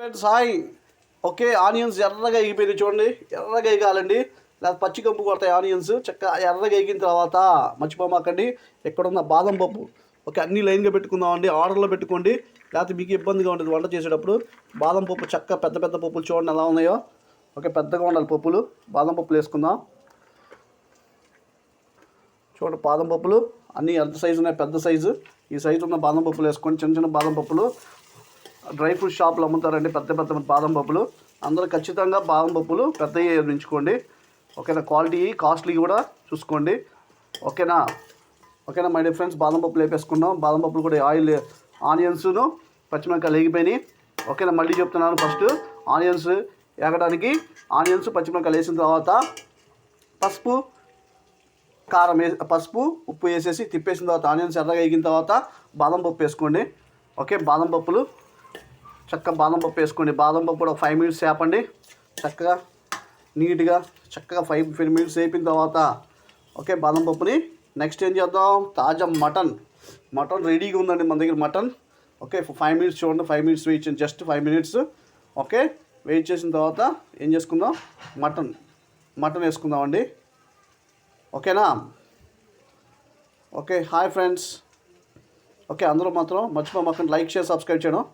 Friends hi. Okay, onions ఎర్రగా ఎగిపోయింది చూడండి. ఎర్రగా ఎగాలండి, లేదా పచ్చి కంపు కొడతాయి ఆనియన్స్. చక్కగా ఎర్రగా ఎగిన తర్వాత మర్చిపోమాకండి ఎక్కడున్న బాదం పప్పు. ఓకే, అన్ని లైన్గా పెట్టుకుందామండి, ఆర్డర్లో పెట్టుకోండి, లేకపోతే మీకు ఇబ్బందిగా ఉంటుంది వంట చేసేటప్పుడు. బాదం పప్పు చక్కగా పెద్ద పెద్ద పప్పులు చూడండి ఎలా ఉన్నాయో. ఓకే, పెద్దగా ఉండాలి పప్పులు. బాదం పప్పులు వేసుకుందాం. చూడండి బాదం పప్పులు అన్నీ ఎంత సైజు ఉన్నాయి, పెద్ద సైజు. ఈ సైజు ఉన్న బాదం పప్పులు వేసుకోండి. చిన్న చిన్న బాదం పప్పులు డ్రై ఫ్రూట్ షాప్లో అమ్ముతారండి, పెద్ద పెద్ద బాదం పప్పులు. అందరూ ఖచ్చితంగా బాదం పప్పులు పెద్దవి ఎంచుకోండి. ఓకేనా, క్వాలిటీ కాస్ట్లీ కూడా చూసుకోండి. ఓకేనా ఓకేనా మై డియర్ ఫ్రెండ్స్, బాదం పప్పులు వేపేసుకున్నాం. బాదం పప్పులు కూడా ఆయిల్, ఆనియన్స్ను పచ్చిమిరపకాయలు వేగిపోయినాయి. ఓకేనా, మళ్ళీ చెప్తున్నాను, ఫస్ట్ ఆనియన్స్ వేగడానికి ఆనియన్స్ పచ్చిమిరపకాయలు వేసిన తర్వాత పసుపు కారం పసుపు ఉప్పు వేసేసి తిప్పేసిన తర్వాత ఆనియన్స్ ఎర్రగా వేగిన తర్వాత బాదం పప్పు వేసుకోండి. ఓకే, బాదం పప్పులు చక్కగా బాదం పప్పు వేసుకోండి. బాదం పప్పు కూడా 5 మినిట్స్ వేపండి. చక్కగా నీట్గా చక్కగా 5 మినిట్స్ వేపిన తర్వాత ఓకే బాదం పప్పుని నెక్స్ట్ ఏం చేద్దాం, తాజా మటన్ రెడీగా ఉందండి మన దగ్గర మటన్. ఓకే, 5 మినిట్స్ చూడండి, 5 మినిట్స్ వెయిట్ చేయండి, జస్ట్ 5 మినిట్స్. ఓకే, వెయిట్ చేసిన తర్వాత ఏం చేసుకుందాం, మటన్ వేసుకుందామండి. ఓకేనా. Okay hi friends. ఓకే, అందరూ మాత్రం మర్చిపోమాకండి లైక్ షేర్ సబ్స్క్రైబ్ చేయడం.